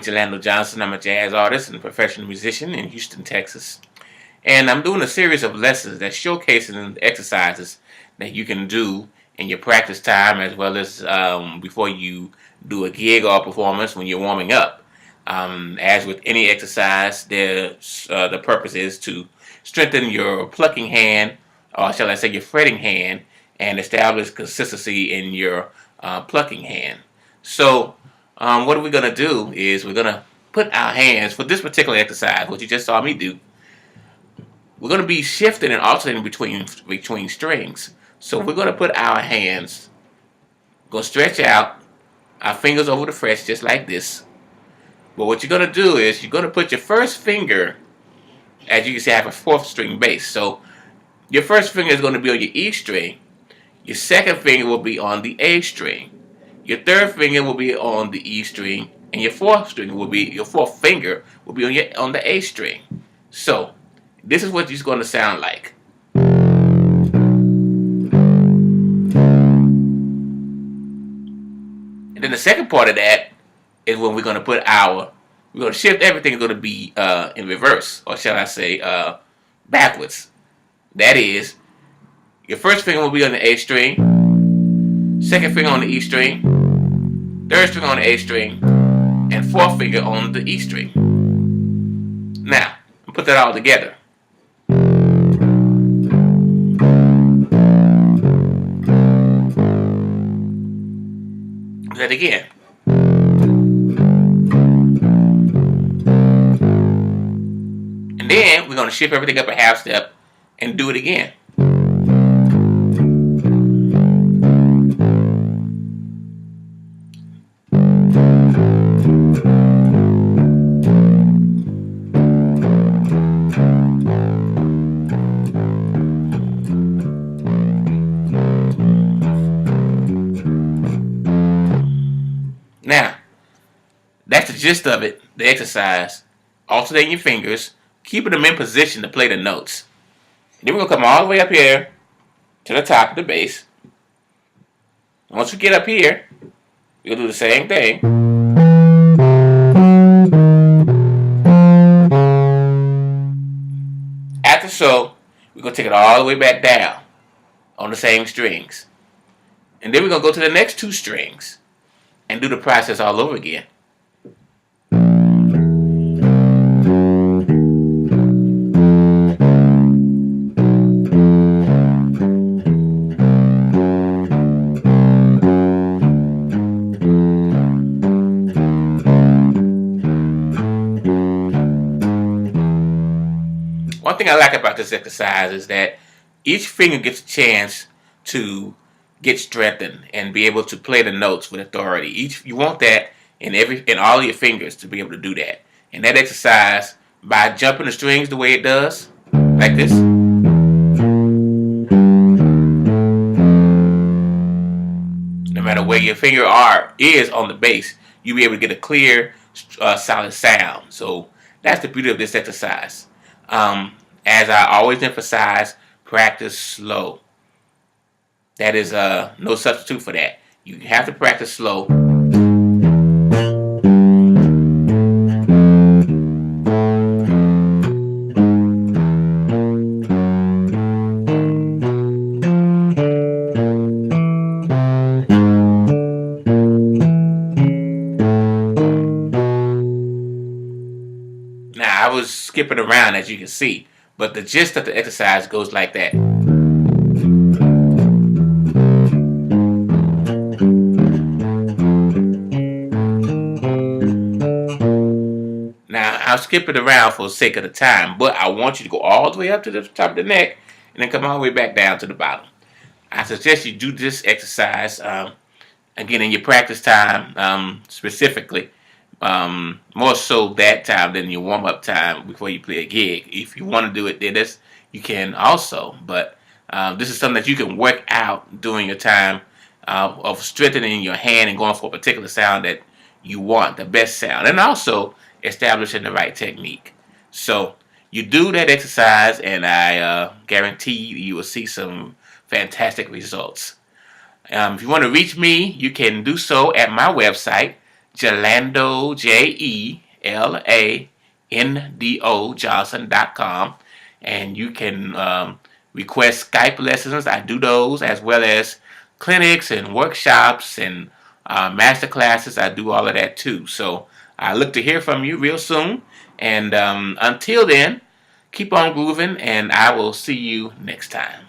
Jelando Johnson. I'm a jazz artist and professional musician in Houston, Texas. And I'm doing a series of lessons that showcasing exercises that you can do in your practice time as well as before you do a gig or performance when you're warming up. As with any exercise, the purpose is to strengthen your plucking hand, or shall I say your fretting hand, and establish consistency in your plucking hand. So what we're going to do is we're going to put our hands, for this particular exercise, what you just saw me do, we're going to be shifting and alternating between strings. So we're going to put our hands, going to stretch out, our fingers over the frets just like this. But what you're going to do is you're going to put your first finger, as you can see I have a 4th string bass. So your first finger is going to be on your E string. Your second finger will be on the A string. Your third finger will be on the E string, and your fourth finger will be on the A string. So this is what it's going to sound like. And then the second part of that is when we're going to shift everything. Is going to be in reverse, or shall I say backwards. That is, your first finger will be on the A string, second finger on the E string, third string on the A string, and fourth finger on the E string. Now, I'll put that all together. Do that again. And then we're going to shift everything up a half step and do it again. Now, that's the gist of it, the exercise. Alternating your fingers, keeping them in position to play the notes. And then we're going to come all the way up here to the top of the bass. Once we get up here, we're going to do the same thing. After so, we're going to take it all the way back down on the same strings. And then we're going to go to the next 2 strings and do the process all over again. One thing I like about this exercise is that each finger gets a chance to get strengthened and be able to play the notes with authority. You want that in all of your fingers to be able to do that. And that exercise, by jumping the strings the way it does, like this, no matter where your finger is on the bass, you'll be able to get a clear, solid sound. So that's the beauty of this exercise. As I always emphasize, practice slow. That is no substitute for that. You have to practice slow. Now, I was skipping around, as you can see, but the gist of the exercise goes like that. Now, I'll skip it around for the sake of the time, but I want you to go all the way up to the top of the neck and then come all the way back down to the bottom. I suggest you do this exercise, again, in your practice time, specifically. More so that time than your warm-up time before you play a gig. If you want to do it, then you can also. But this is something that you can work out during your time of strengthening your hand and going for a particular sound that you want, the best sound, and also establishing the right technique. So you do that exercise, and I guarantee you will see some fantastic results. If you want to reach me, you can do so at my website, Jelando, Jelando Johnson.com, and you can request Skype lessons. I do those, as well as clinics and workshops and master classes. I do all of that too. So I look to hear from you real soon. And until then, keep on grooving, and I will see you next time.